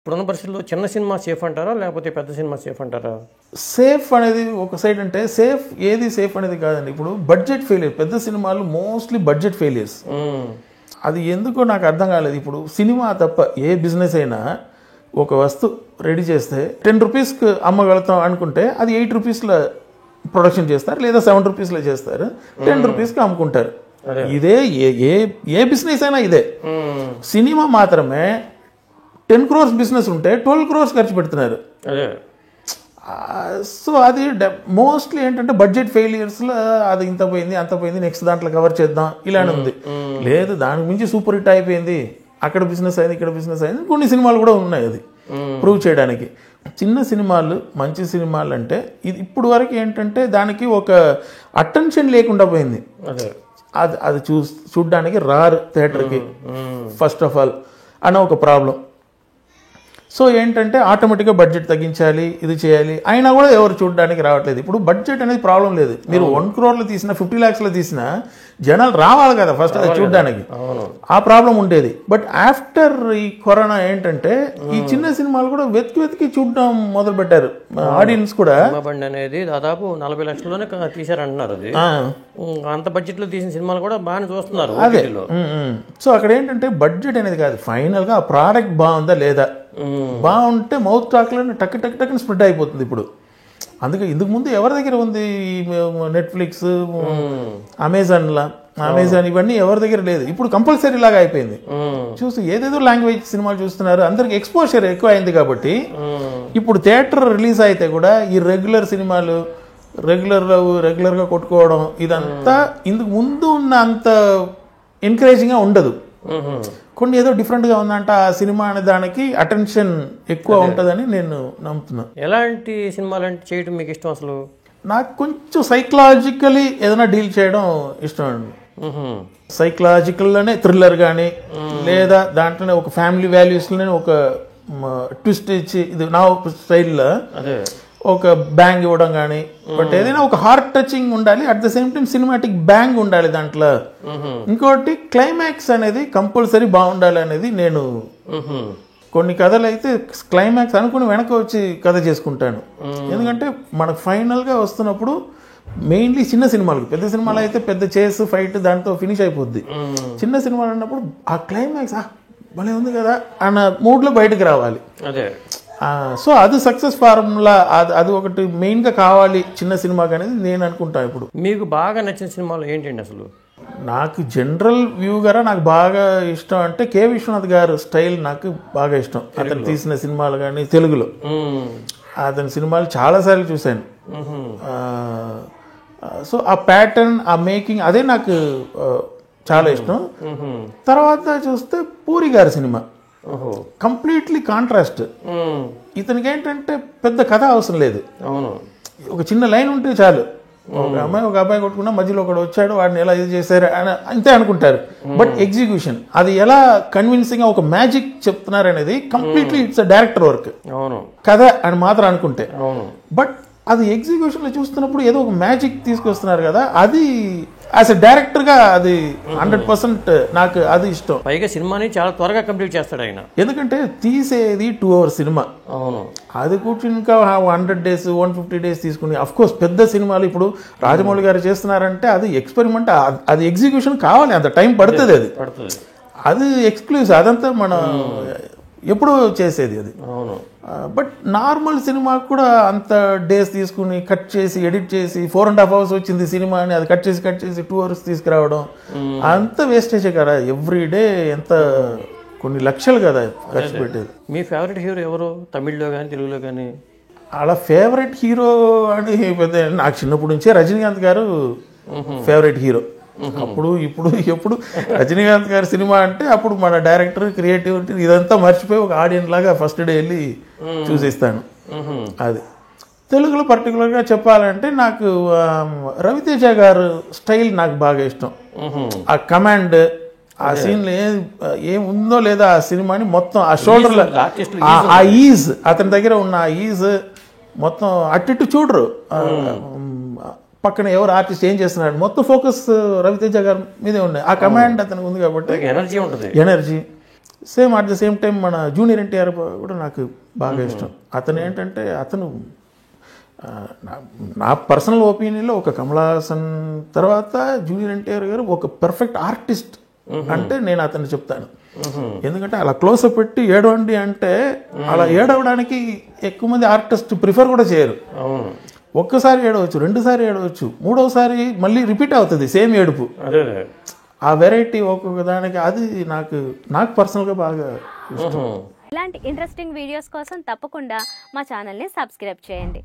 ఇప్పుడున్న పరిస్థితుల్లో చిన్న సినిమా సేఫ్ అంటారా లేకపోతే పెద్ద సినిమా సేఫ్ అంటారా? సేఫ్ అనేది ఒక సైడ్ అంటే సేఫ్ ఏది సేఫ్ అనేది కాదండి. ఇప్పుడు బడ్జెట్ ఫెయిలియర్, పెద్ద సినిమాలు మోస్ట్లీ బడ్జెట్ ఫెయిలియర్స్. అది ఎందుకో నాకు అర్థం కాలేదు. ఇప్పుడు సినిమా తప్ప ఏ బిజినెస్ అయినా ఒక వస్తువు రెడీ చేస్తే 10 రూపీస్కి అమ్మగలుగుతాం అనుకుంటే అది 8 రూపీస్లో ప్రొడక్షన్ చేస్తారు, లేదా 7 రూపీస్లో చేస్తారు, 10 రూపీస్కి అమ్ముకుంటారు. ఇదే ఏ బిజినెస్ అయినా ఇదే. సినిమా మాత్రమే 10 crores బిజినెస్ ఉంటే 12 crores ఖర్చు పెడుతున్నారు. సో అది మోస్ట్లీ ఏంటంటే బడ్జెట్ ఫెయిలియర్స్లో అది ఇంత పోయింది అంత పోయింది, నెక్స్ట్ దాంట్లో కవర్ చేద్దాం ఇలానే ఉంది. లేదు దానికి మించి సూపర్ హిట్ అయిపోయింది, అక్కడ బిజినెస్ అయింది ఇక్కడ బిజినెస్ అయింది. కొన్ని సినిమాలు కూడా ఉన్నాయి అది ప్రూవ్ చేయడానికి. చిన్న సినిమాలు మంచి సినిమాలు అంటే ఇది ఇప్పుడు వరకు ఏంటంటే దానికి ఒక అటెన్షన్ లేకుండా పోయింది. అది చూడడానికి రారు థియేటర్కి ఫస్ట్ ఆఫ్ ఆల్ అన్న ఒక ప్రాబ్లం. సో ఏంటంటే ఆటోమేటిక్గా బడ్జెట్ తగ్గించాలి, ఇది చేయాలి, అయినా కూడా ఎవరు చూడడానికి రావట్లేదు. ఇప్పుడు బడ్జెట్ అనేది ప్రాబ్లం లేదు. మీరు 1 crore తీసినా 50 lakhs తీసినా జనాలు రావాలి కదా ఫస్ట్ అది చూడడానికి, ఆ ప్రాబ్లం ఉండేది. బట్ ఆఫ్టర్ ఈ కరోనా ఏంటంటే ఈ చిన్న సినిమాలు కూడా వెతికి చూడడం మొదలు పెట్టారు. ఆడియన్స్ కూడా అనేది దాదాపు 40 లక్షల్లోనే తీశారంటున్నారు. అది అంత బడ్జెట్ లో తీసిన సినిమాలు కూడా బాగానే చూస్తున్నారు. అదే. సో అక్కడ ఏంటంటే బడ్జెట్ అనేది కాదు, ఫైనల్ గా ఆ ప్రోడక్ట్ బాగుందా లేదా, బాగుంటే మౌత్ టాక్లోనే టక్ టక్ టక్ స్ప్రెడ్ అయిపోతుంది. ఇప్పుడు అందుకే ఇందుకు ముందు ఎవరి దగ్గర ఉంది నెట్ఫ్లిక్స్, అమెజాన్ ఇవన్నీ ఎవరి దగ్గర లేదు. ఇప్పుడు కంపల్సరీ లాగా అయిపోయింది. చూసి ఏదేదో లాంగ్వేజ్ సినిమాలు చూస్తున్నారు, అందరికి ఎక్స్పోజర్ ఎక్కువ అయింది. కాబట్టి ఇప్పుడు థియేటర్ రిలీజ్ అయితే కూడా ఈ రెగ్యులర్ సినిమాలు రెగ్యులర్గా కొట్టుకోవడం ఇదంతా ఇందుకు ముందు ఉన్న అంత ఎంకరేజింగ్గా ఉండదు. కొన్ని ఏదో డిఫరెంట్గా ఉందంట ఆ సినిమా అనే దానికి అటెన్షన్ ఎక్కువ ఉంటుందని నేను నమ్ముతున్నాను. ఎలాంటి సినిమాలు అంటే చేయడం మీకు ఇష్టం? అసలు నాకు కొంచెం సైకలాజికలీ ఏదైనా డీల్ చేయడం ఇష్టం అండి. సైకలాజికల్లోనే థ్రిల్లర్ కానీ, లేదా దాంట్లోనే ఒక ఫ్యామిలీ వాల్యూస్లోనే ఒక ట్విస్ట్ ఇచ్చి ఇది నా స్టైల్లో ఒక బ్యాంగ్ ఇవ్వడం కానీ, బట్ ఏదైనా ఒక హార్ట్ టచింగ్ ఉండాలి, at the same time cinematic bang ఉండాలి దాంట్లో. ఇంకోటి క్లైమాక్స్ అనేది కంపల్సరీ బాగుండాలి అనేది నేను కొన్ని కథలు అయితే క్లైమాక్స్ అనుకుని వెనక వచ్చి కథ చేసుకుంటాను. ఎందుకంటే మనకు ఫైనల్గా వస్తున్నప్పుడు మెయిన్లీ చిన్న సినిమాలకు, పెద్ద సినిమాలు అయితే పెద్ద చేస్ ఫైట్ దాంతో ఫినిష్ అయిపోద్ది. చిన్న సినిమాలు అన్నప్పుడు ఆ క్లైమాక్స్ భలే ఉంది కదా అన్న మూడ్లో బయటకు రావాలి. సో అది సక్సెస్ ఫార్ములా, అది ఒకటి మెయిన్గా కావాలి చిన్న సినిమాకి అనేది నేను అనుకుంటాను. ఇప్పుడు మీకు బాగా నచ్చిన సినిమాలు ఏంటండి? అసలు నాకు జనరల్ వ్యూగా నాకు బాగా ఇష్టం అంటే కె విశ్వనాథ్ గారు స్టైల్ నాకు బాగా ఇష్టం. అతను తీసిన సినిమాలు కానీ తెలుగులో అతని సినిమాలు చాలాసార్లు చూశాను. సో ఆ ప్యాటర్న్, ఆ మేకింగ్ అదే నాకు చాలా ఇష్టం. తర్వాత చూస్తే పూరి గారి సినిమా కంప్లీట్లీ కాంట్రాస్ట్. ఇతనికి ఏంటంటే పెద్ద కథ అవసరం లేదు, ఒక చిన్న లైన్ ఉంటే చాలు. ఒక అబ్బాయి కొట్టుకున్నా మధ్యలో ఒకడు వచ్చాడు, వాడిని ఎలా ఇది చేశారు అని అంతే అనుకుంటారు. బట్ ఎగ్జిక్యూషన్ అది ఎలా కన్విన్సింగ్ గా ఒక మ్యాజిక్ చెప్తున్నారు అనేది కంప్లీట్లీ ఇట్స్ డైరెక్టర్ వర్క్. కథ అని మాత్రం అనుకుంటే, బట్ అది ఎగ్జిక్యూషన్ లో చూస్తున్నప్పుడు ఏదో ఒక మ్యాజిక్ తీసుకొస్తున్నారు కదా, అది యాజ్ ఎ డైరెక్టర్ గా అది 100% నాకు అది ఇష్టం. పైగా సినిమాని చాలా త్వరగా కంప్లీట్ చేస్తాడు ఆయన. ఎందుకంటే తీసేది 2 hours సినిమా, అది కూర్చుని ఇంకా 100 days 150 days తీసుకుని. అఫ్ కోర్స్ పెద్ద సినిమాలు ఇప్పుడు రాజమౌళి గారు చేస్తున్నారంటే అది ఎక్స్పెరిమెంట్, అది ఎగ్జిక్యూషన్ కావాలి, అంత టైం పడుతుంది. అది ఎక్స్క్లూజివ్, అదంతా మనం ఎప్పుడు చేసేది అది. బట్ నార్మల్ సినిమా కూడా అంత డేస్ తీసుకుని కట్ చేసి ఎడిట్ చేసి 4.5 hours వచ్చింది సినిమా అని అది కట్ చేసి 2 hours తీసుకురావడం అంత వేస్టేజే కదా. ఎవ్రీడే ఎంత కొన్ని లక్షలు కదా ఖర్చు పెట్టేది. మీ ఫేవరెట్ హీరో ఎవరు? తమిళ్లో కానీ తెలుగులో కానీ? అలా ఫేవరెట్ హీరో అని పెద్ద నాకు చిన్నప్పటి నుంచే రజనీకాంత్ గారు ఫేవరెట్ హీరో. అప్పుడు ఇప్పుడు ఎప్పుడు రజనీకాంత్ గారి సినిమా అంటే అప్పుడు మన డైరెక్టర్ క్రియేటివిటీ ఇదంతా మర్చిపోయి ఒక ఆడియన్స్ లాగా ఫస్ట్ డే వెళ్ళి చూసేస్తాను. అది తెలుగులో పర్టికులర్గా చెప్పాలంటే నాకు రవితేజ గారు స్టైల్ నాకు బాగా ఇష్టం. ఆ కమాండ్, ఆ సీన్ ఏం ఉందో లేదా ఆ సినిమాని మొత్తం ఆ షోల్డర్లో ఆ ఈజ్, అతని దగ్గర ఉన్న ఆ ఈజ్ మొత్తం అటు చూడరు, పక్కన ఎవరు ఆర్టిస్ట్ ఏం చేస్తున్నాడు మొత్తం ఫోకస్ రవితేజ గారి మీదే ఉన్నాయి. ఆ కమాండ్ అతనికి ఉంది కాబట్టి ఎనర్జీ ఉంటుంది. Energy same at the same time మన జూనియర్ ఎన్టీఆర్ కూడా నాకు బాగా ఇష్టం. అతను ఏంటంటే అతను నా పర్సనల్ ఒపీనియన్లో ఒక కమల్ హాసన్ తర్వాత జూనియర్ ఎన్టీఆర్ గారు ఒక పర్ఫెక్ట్ ఆర్టిస్ట్ అంటే నేను అతన్ని చెప్తాను. ఎందుకంటే అలా క్లోజ్అప్ పెట్టి ఏడవండి అంటే అలా ఏడవడానికి ఎక్కువ మంది ఆర్టిస్ట్ ప్రిఫర్ కూడా చేయరు. ఒక్కసారి ఏడవచ్చు, రెండుసారి ఏడవచ్చు, మూడవసారి మళ్ళీ రిపీట్ అవుతుంది సేమ్ ఏడుపు. ఆ వెరైటీ ఒక్కొక్క దానికి అది నాకు పర్సనల్గా బాగా ఇష్టం. ఇలాంటి ఇంట్రెస్టింగ్ వీడియోస్ కోసం తప్పకుండా మా ఛానల్ని సబ్స్క్రైబ్ చేయండి.